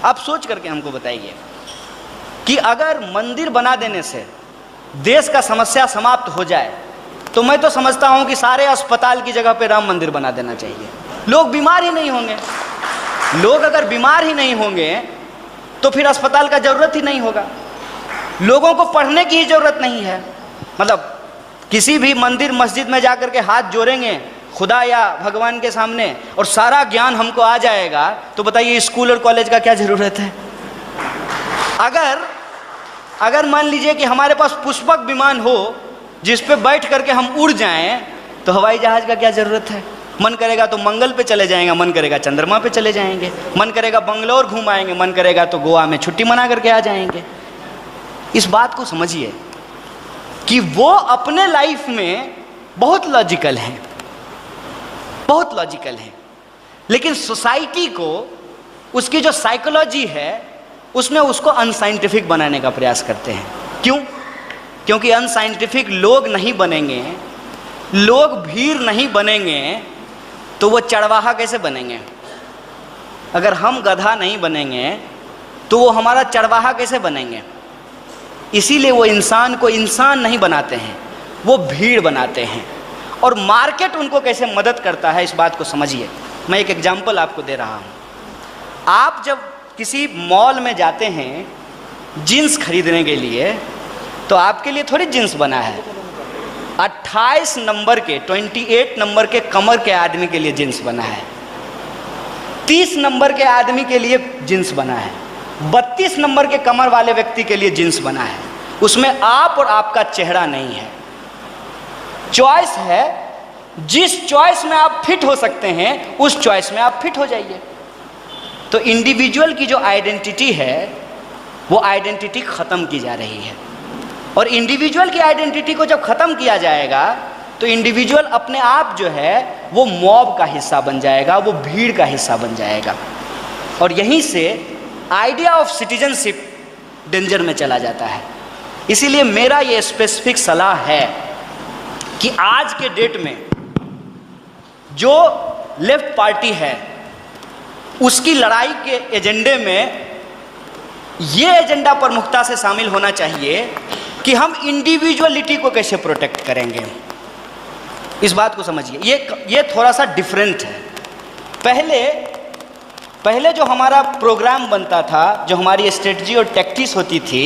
आप सोच करके हमको बताइए कि अगर मंदिर बना देने से देश का समस्या समाप्त हो जाए तो मैं तो समझता हूं कि सारे अस्पताल की जगह पे राम मंदिर बना देना चाहिए। लोग बीमार ही नहीं होंगे। लोग अगर बीमार ही नहीं होंगे तो फिर अस्पताल का ज़रूरत ही नहीं होगा। लोगों को पढ़ने की ही ज़रूरत नहीं है। मतलब किसी भी मंदिर मस्जिद में जाकर के हाथ जोड़ेंगे खुदा या भगवान के सामने और सारा ज्ञान हमको आ जाएगा, तो बताइए स्कूल और कॉलेज का क्या ज़रूरत है। अगर मान लीजिए कि हमारे पास पुष्पक विमान हो जिस पे बैठ करके हम उड़ जाएं, तो हवाई जहाज़ का क्या ज़रूरत है। मन करेगा तो मंगल पे चले जाएंगे, मन करेगा चंद्रमा पे चले जाएंगे, मन करेगा बंगलोर घूम आएंगे, मन करेगा तो गोवा में छुट्टी मना करके आ जाएंगे। इस बात को समझिए कि वो अपने लाइफ में बहुत लॉजिकल हैं, बहुत लॉजिकल हैं, लेकिन सोसाइटी को उसकी जो साइकोलॉजी है उसमें उसको अनसाइंटिफिक बनाने का प्रयास करते हैं। क्यों? क्योंकि अनसाइंटिफिक लोग नहीं बनेंगे, लोग भीड़ नहीं बनेंगे तो वो चरवाहा कैसे बनेंगे। अगर हम गधा नहीं बनेंगे तो वो हमारा चरवाहा कैसे बनेंगे। इसीलिए वो इंसान को इंसान नहीं बनाते हैं, वो भीड़ बनाते हैं। और मार्केट उनको कैसे मदद करता है इस बात को समझिए। मैं एक एग्जांपल आपको दे रहा हूँ। आप जब किसी मॉल में जाते हैं जीन्स खरीदने के लिए तो आपके लिए थोड़ी जीन्स बना है। 28 नंबर के 28 नंबर के कमर के आदमी के लिए जीन्स बना है, 30 नंबर के आदमी के लिए जीन्स बना है, 32 नंबर के कमर वाले व्यक्ति के लिए जीन्स बना है। उसमें आप और आपका चेहरा नहीं है। चॉइस है, जिस चॉइस में आप फिट हो सकते हैं उस चॉइस में आप फिट हो जाइए। तो इंडिविजुअल की जो आइडेंटिटी है वो आइडेंटिटी ख़त्म की जा रही है। और इंडिविजुअल की आइडेंटिटी को जब ख़त्म किया जाएगा तो इंडिविजुअल अपने आप जो है वो मॉब का हिस्सा बन जाएगा, वो भीड़ का हिस्सा बन जाएगा। और यहीं से आइडिया ऑफ सिटीजनशिप डेंजर में चला जाता है। इसीलिए मेरा ये स्पेसिफिक सलाह है कि आज के डेट में जो लेफ्ट पार्टी है उसकी लड़ाई के एजेंडे में ये एजेंडा प्रमुखता से शामिल होना चाहिए कि हम इंडिविजुअलिटी को कैसे प्रोटेक्ट करेंगे। इस बात को समझिए, ये थोड़ा सा डिफरेंट है। पहले जो हमारा प्रोग्राम बनता था, जो हमारी स्ट्रेटजी और टैक्टिक्स होती थी,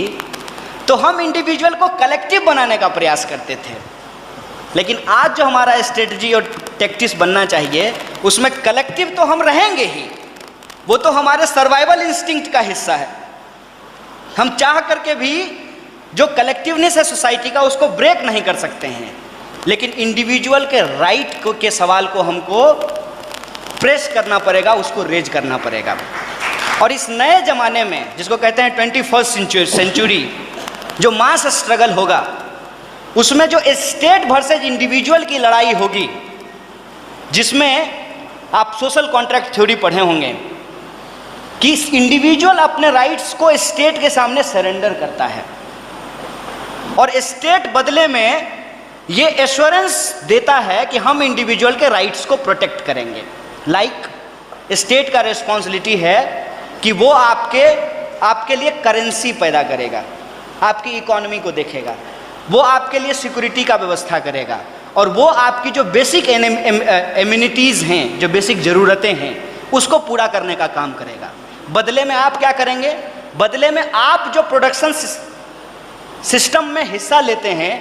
तो हम इंडिविजुअल को कलेक्टिव बनाने का प्रयास करते थे। लेकिन आज जो हमारा स्ट्रेटजी और टैक्टिक्स बनना चाहिए उसमें कलेक्टिव तो हम रहेंगे ही, वो तो हमारे सर्वाइवल इंस्टिंक्ट का हिस्सा है। हम चाह करके भी जो कलेक्टिवनेस है सोसाइटी का उसको ब्रेक नहीं कर सकते हैं, लेकिन इंडिविजुअल के राइट के सवाल को हमको प्रेस करना पड़ेगा, उसको रेज करना पड़ेगा। और इस नए ज़माने में जिसको कहते हैं 21st सेंचुरी, जो मास स्ट्रगल होगा उसमें जो स्टेट वर्सेज इंडिविजुअल की लड़ाई होगी, जिसमें आप सोशल कॉन्ट्रैक्ट थ्योरी पढ़े होंगे कि इंडिविजुअल अपने राइट्स को स्टेट के सामने सरेंडर करता है और स्टेट बदले में ये एश्योरेंस देता है कि हम इंडिविजुअल के राइट्स को प्रोटेक्ट करेंगे। लाइक स्टेट का रिस्पॉन्सिबिलिटी है कि वो आपके लिए करेंसी पैदा करेगा, आपकी इकोनॉमी को देखेगा, वो आपके लिए सिक्योरिटी का व्यवस्था करेगा और वो आपकी जो बेसिक एम्यूनिटीज़ हैं, जो बेसिक ज़रूरतें हैं, उसको पूरा करने का काम करेगा। बदले में आप क्या करेंगे? बदले में आप जो प्रोडक्शन सिस्टम में हिस्सा लेते हैं,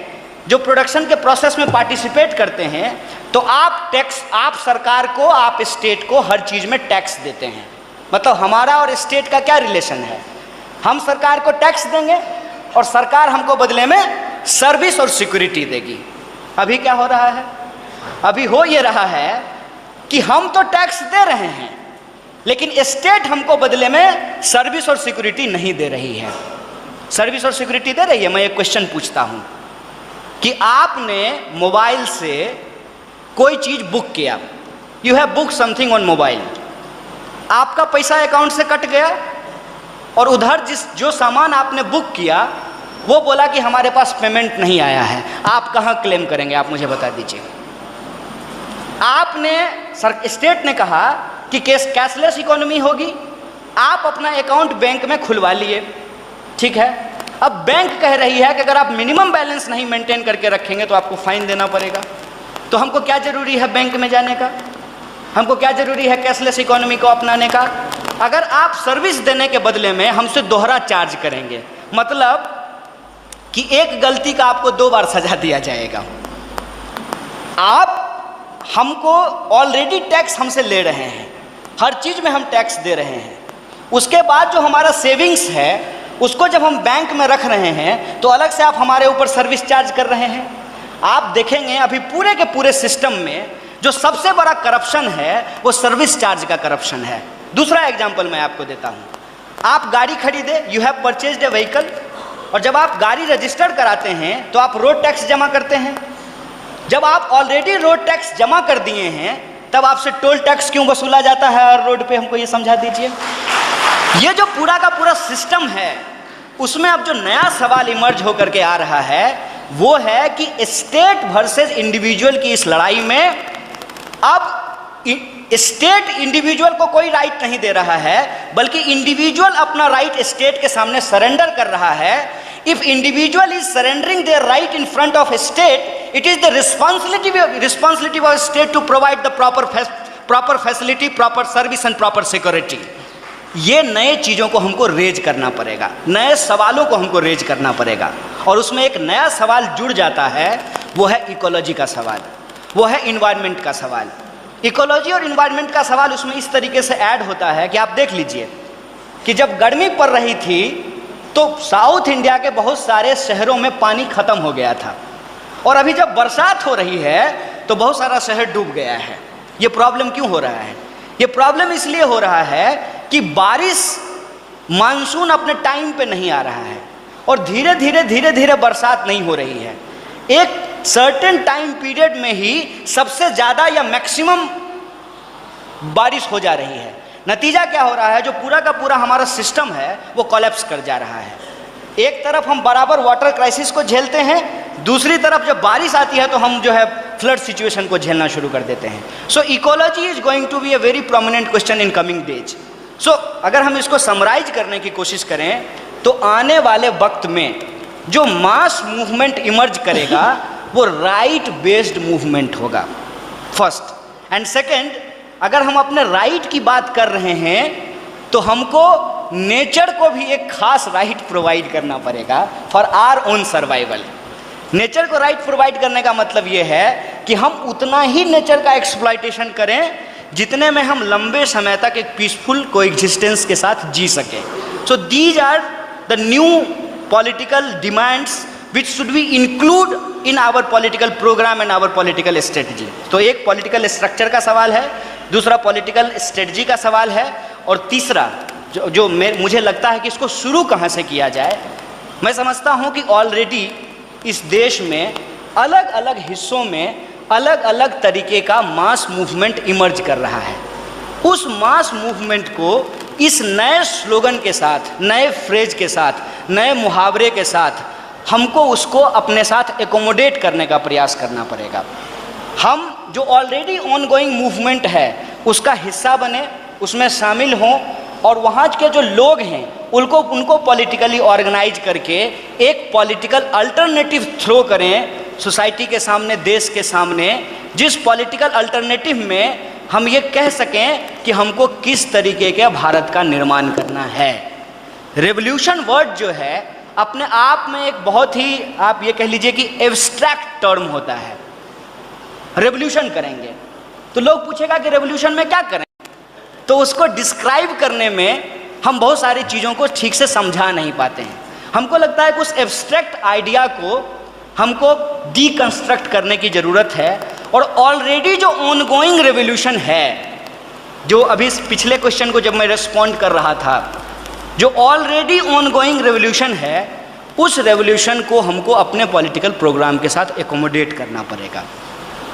जो प्रोडक्शन के प्रोसेस में पार्टिसिपेट करते हैं, तो आप सरकार को, आप स्टेट को हर चीज़ में टैक्स देते हैं। मतलब हमारा और स्टेट का क्या रिलेशन है? हम सरकार को टैक्स देंगे और सरकार हमको बदले में सर्विस और सिक्योरिटी देगी। अभी क्या हो रहा है? अभी हो ये रहा है कि हम तो टैक्स दे रहे हैं लेकिन स्टेट हमको बदले में सर्विस और सिक्योरिटी नहीं दे रही है। सर्विस और सिक्योरिटी दे रही है। मैं एक क्वेश्चन पूछता हूँ कि आपने मोबाइल से कोई चीज़ बुक किया, you have book something on mobile, आपका पैसा अकाउंट से कट गया और उधर जो सामान आपने बुक किया वो बोला कि हमारे पास पेमेंट नहीं आया है, आप कहाँ क्लेम करेंगे? आप मुझे बता दीजिए। स्टेट ने कहा कि कैशलेस इकोनॉमी होगी आप अपना अकाउंट बैंक में खुलवा लिए, ठीक है। अब बैंक कह रही है कि अगर आप मिनिमम बैलेंस नहीं मेंटेन करके रखेंगे तो आपको फाइन देना पड़ेगा। तो हमको क्या ज़रूरी है बैंक में जाने का, हमको क्या ज़रूरी है कैशलेस इकोनॉमी को अपनाने का? अगर आप सर्विस देने के बदले में हमसे दोहरा चार्ज करेंगे, मतलब कि एक गलती का आपको 2 बार सजा दिया जाएगा। आप हमको ऑलरेडी टैक्स हमसे ले रहे हैं, हर चीज़ में हम टैक्स दे रहे हैं, उसके बाद जो हमारा सेविंग्स है उसको जब हम बैंक में रख रहे हैं तो अलग से आप हमारे ऊपर सर्विस चार्ज कर रहे हैं। आप देखेंगे अभी पूरे के पूरे सिस्टम में जो सबसे बड़ा करप्शन है वो सर्विस चार्ज का करप्शन है। दूसरा एग्जांपल मैं आपको देता हूँ। आप गाड़ी खरीदे, you have purchased A vehicle, और जब आप गाड़ी रजिस्टर्ड कराते हैं तो आप रोड टैक्स जमा करते हैं। जब आप ऑलरेडी रोड टैक्स जमा कर दिए हैं तब आपसे टोल टैक्स क्यों वसूला जाता है हर रोड पे? हमको ये समझा दीजिए। ये जो पूरा का पूरा सिस्टम है उसमें अब जो नया सवाल इमर्ज होकर के आ रहा है वो है कि स्टेट वर्सेस इंडिविजुअल की इस लड़ाई में अब स्टेट इंडिविजुअल को कोई राइट नहीं दे रहा है, बल्कि इंडिविजुअल अपना राइट स्टेट के सामने सरेंडर कर रहा है। If individual is surrendering their right in front of state, it is the responsibility of state to provide the proper facility, proper service and proper security. ये नए चीज़ों को हमको रेज करना पड़ेगा, नए सवालों को हमको रेज करना पड़ेगा, और उसमें एक नया सवाल जुड़ जाता है, वो है इकोलॉजी का सवाल, वो है इन्वायरमेंट का सवाल। इकोलॉजी और इन्वायरमेंट का सवाल उसमें इस तरीके से ऐड होता है कि आप देख लीजिए कि जब गर्मी पड़ रही थी तो साउथ इंडिया के बहुत सारे शहरों में पानी खत्म हो गया था, और अभी जब बरसात हो रही है तो बहुत सारा शहर डूब गया है। ये प्रॉब्लम क्यों हो रहा है? ये प्रॉब्लम इसलिए हो रहा है कि बारिश, मानसून अपने टाइम पे नहीं आ रहा है और धीरे धीरे बरसात नहीं हो रही है। एक सर्टेन टाइम पीरियड में ही सबसे ज़्यादा या मैक्सिमम बारिश हो जा रही है। नतीजा क्या हो रहा है? जो पूरा का पूरा हमारा सिस्टम है वो कोलैप्स कर जा रहा है। एक तरफ हम बराबर वाटर क्राइसिस को झेलते हैं, दूसरी तरफ जब बारिश आती है तो हम जो है फ्लड सिचुएशन को झेलना शुरू कर देते हैं। So ecology is going to be a very prominent question in coming days. सो अगर हम इसको समराइज करने की कोशिश करें तो आने वाले वक्त में जो मास मूवमेंट इमर्ज करेगा वो राइट बेस्ड मूवमेंट होगा, फर्स्ट। एंड सेकेंड, अगर हम अपने राइट की बात कर रहे हैं तो हमको नेचर को भी एक खास राइट प्रोवाइड करना पड़ेगा for our own survival. Nature को राइट प्रोवाइड करने का मतलब ये है कि हम उतना ही नेचर का एक्सप्लॉयटेशन करें जितने में हम लंबे समय तक एक पीसफुल कोएग्जिस्टेंस के साथ जी सकें। So these are the new political demands which should we include in our political program and our political strategy। तो एक पॉलिटिकल स्ट्रक्चर का सवाल है, दूसरा पॉलिटिकल स्ट्रेटजी का सवाल है, और तीसरा जो मुझे लगता है कि इसको शुरू कहाँ से किया जाए। मैं समझता हूँ कि ऑलरेडी इस देश में अलग अलग हिस्सों में अलग अलग तरीके का मास मूवमेंट इमर्ज कर रहा है। उस मास मूवमेंट को इस नए स्लोगन के साथ, नए फ्रेज के साथ, नए मुहावरे के साथ हमको उसको अपने साथ एकोमोडेट करने का प्रयास करना पड़ेगा। हम जो ऑलरेडी ऑनगोइंग मूवमेंट है उसका हिस्सा बने, उसमें शामिल हों, और वहाँ के जो लोग हैं उनको पॉलिटिकली ऑर्गेनाइज करके एक पॉलिटिकल अल्टरनेटिव थ्रो करें सोसाइटी के सामने, देश के सामने, जिस पॉलिटिकल अल्टरनेटिव में हम ये कह सकें कि हमको किस तरीके के भारत का निर्माण करना है। रेवोल्यूशन वर्ड जो है अपने आप में एक बहुत ही, आप ये कह लीजिए कि एब्स्ट्रैक्ट टर्म होता है। रेवोल्यूशन करेंगे तो लोग पूछेगा कि रेवोल्यूशन में क्या करें, तो उसको डिस्क्राइब करने में हम बहुत सारी चीज़ों को ठीक से समझा नहीं पाते हैं। हमको लगता है कि उस एब्स्ट्रैक्ट आइडिया को हमको डीकंस्ट्रक्ट करने की ज़रूरत है, और ऑलरेडी जो ऑनगोइंग रेवोल्यूशन है, जो अभी पिछले क्वेश्चन को जब मैं रिस्पॉन्ड कर रहा था, जो ऑलरेडी ऑनगोइंग रेवोल्यूशन है, उस रेवोल्यूशन को हमको अपने पॉलिटिकल प्रोग्राम के साथ एकोमोडेट करना पड़ेगा।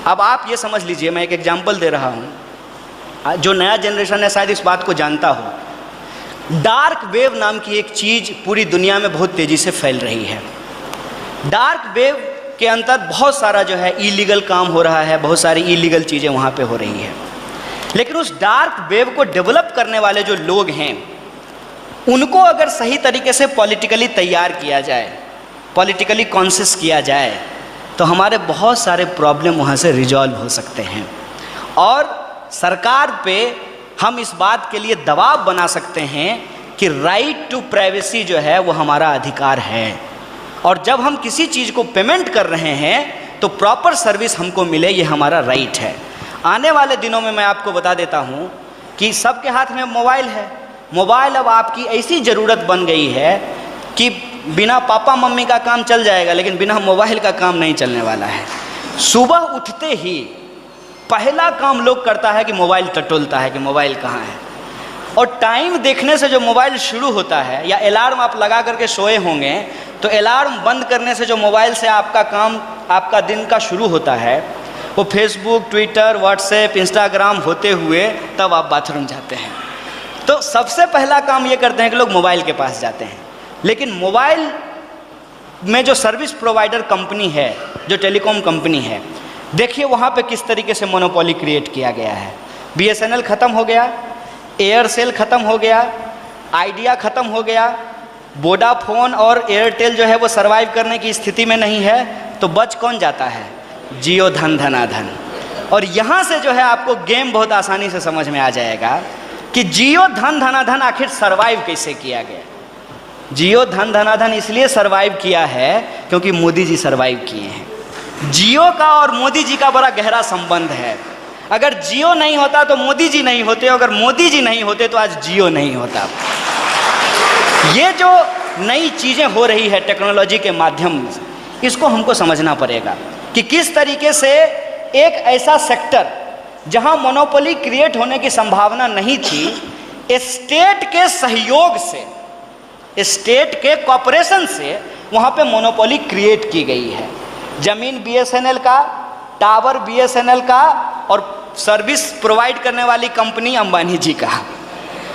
अब आप ये समझ लीजिए, मैं एक एग्जांपल दे रहा हूँ, जो नया जनरेशन है शायद इस बात को जानता हो। डार्क वेव नाम की एक चीज़ पूरी दुनिया में बहुत तेज़ी से फैल रही है। डार्क वेव के अंतर बहुत सारा जो है इलीगल काम हो रहा है, बहुत सारी इलीगल चीज़ें वहाँ पे हो रही है। लेकिन उस डार्क वेव को डेवलप करने वाले जो लोग हैं उनको अगर सही तरीके से पॉलिटिकली तैयार किया जाए, पॉलिटिकली कॉन्शियस किया जाए, तो हमारे बहुत सारे प्रॉब्लम वहाँ से रिजॉल्व हो सकते हैं। और सरकार पे हम इस बात के लिए दबाव बना सकते हैं कि राइट टू प्राइवेसी जो है वो हमारा अधिकार है, और जब हम किसी चीज़ को पेमेंट कर रहे हैं तो प्रॉपर सर्विस हमको मिले, ये हमारा राइट है। आने वाले दिनों में मैं आपको बता देता हूँ कि सबके हाथ में मोबाइल है। मोबाइल अब आपकी ऐसी ज़रूरत बन गई है कि बिना पापा मम्मी का काम चल जाएगा, लेकिन बिना मोबाइल का काम नहीं चलने वाला है। सुबह उठते ही पहला काम लोग करता है कि मोबाइल टटोलता है कि मोबाइल कहाँ है, और टाइम देखने से जो मोबाइल शुरू होता है, या अलार्म आप लगा करके सोए होंगे तो अलार्म बंद करने से जो मोबाइल से आपका काम, आपका दिन का शुरू होता है, वो फेसबुक, ट्विटर, व्हाट्सएप, इंस्टाग्राम होते हुए तब आप बाथरूम जाते हैं। तो सबसे पहला काम ये करते हैं कि लोग मोबाइल के पास जाते हैं। लेकिन मोबाइल में जो सर्विस प्रोवाइडर कंपनी है, जो टेलीकॉम कंपनी है, देखिए वहाँ पे किस तरीके से मोनोपोली क्रिएट किया गया है। BSNL ख़त्म हो गया, एयरसेल ख़त्म हो गया, आइडिया ख़त्म हो गया, वोडाफोन और एयरटेल जो है वो सर्वाइव करने की स्थिति में नहीं है, तो बच कौन जाता है? जियो धन धनाधन। और यहाँ से जो है आपको गेम बहुत आसानी से समझ में आ जाएगा कि जियो धन धनाधन आखिर सर्वाइव कैसे किया गया। जियो धन धनाधन इसलिए सर्वाइव किया है क्योंकि मोदी जी सर्वाइव किए हैं। जियो का और मोदी जी का बड़ा गहरा संबंध है। अगर जियो नहीं होता तो मोदी जी नहीं होते, अगर मोदी जी नहीं होते तो आज जियो नहीं होता। ये जो नई चीज़ें हो रही है टेक्नोलॉजी के माध्यम से, इसको हमको समझना पड़ेगा कि किस तरीके से एक ऐसा सेक्टर जहां मोनोपोली क्रिएट होने की संभावना नहीं थी, स्टेट के सहयोग से, स्टेट के कॉपरेशन से वहां पे मोनोपोली क्रिएट की गई है। जमीन BSNL का, टावर BSNL का, और सर्विस प्रोवाइड करने वाली कंपनी अंबानी जी का।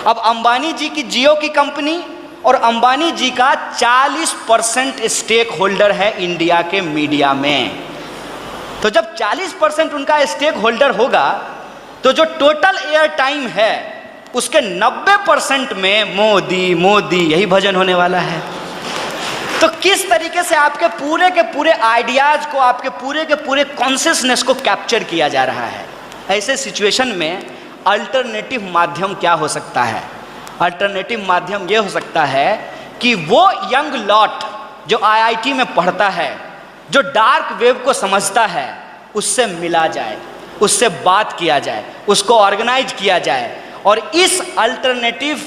अब अंबानी जी की जियो की कंपनी और अंबानी जी का 40% स्टेक होल्डर है इंडिया के मीडिया में। तो जब 40% उनका स्टेक होल्डर होगा तो जो टोटल एयर टाइम है उसके 90% में मोदी मोदी यही भजन होने वाला है। तो किस तरीके से आपके पूरे के पूरे आइडियाज को, आपके पूरे के पूरे कॉन्शियसनेस को कैप्चर किया जा रहा है। ऐसे सिचुएशन में अल्टरनेटिव माध्यम क्या हो सकता है? अल्टरनेटिव माध्यम ये हो सकता है कि वो यंग लॉट जो IIT में पढ़ता है, जो डार्क वेब को समझता है, उससे मिला जाए, उससे बात किया जाए, उसको ऑर्गेनाइज किया जाए, और इस अल्टरनेटिव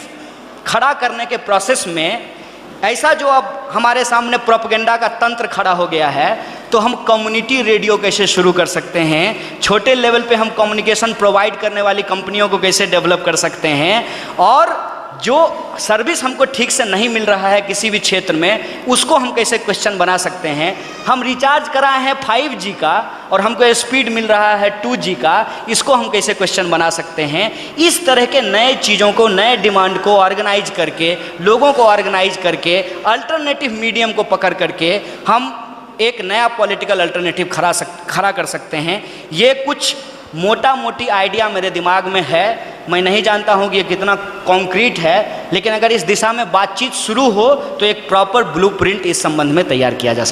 खड़ा करने के प्रोसेस में ऐसा जो अब हमारे सामने प्रोपेगेंडा का तंत्र खड़ा हो गया है, तो हम कम्युनिटी रेडियो कैसे शुरू कर सकते हैं, छोटे लेवल पे हम कम्युनिकेशन प्रोवाइड करने वाली कंपनियों को कैसे डेवलप कर सकते हैं, और जो सर्विस हमको ठीक से नहीं मिल रहा है किसी भी क्षेत्र में, उसको हम कैसे क्वेश्चन बना सकते हैं। हम रिचार्ज कराए हैं 5G का और हमको स्पीड मिल रहा है 2G का, इसको हम कैसे क्वेश्चन बना सकते हैं। इस तरह के नए चीज़ों को, नए डिमांड को ऑर्गेनाइज करके, लोगों को ऑर्गेनाइज करके, अल्टरनेटिव मीडियम को पकड़ करके हम एक नया पॉलिटिकल अल्टरनेटिव खड़ा कर सकते हैं। ये कुछ मोटा मोटी आइडिया मेरे दिमाग में है, मैं नहीं जानता हूँ कि ये कितना कॉन्क्रीट है, लेकिन अगर इस दिशा में बातचीत शुरू हो तो एक प्रॉपर ब्लूप्रिंट इस संबंध में तैयार किया जा सकता है।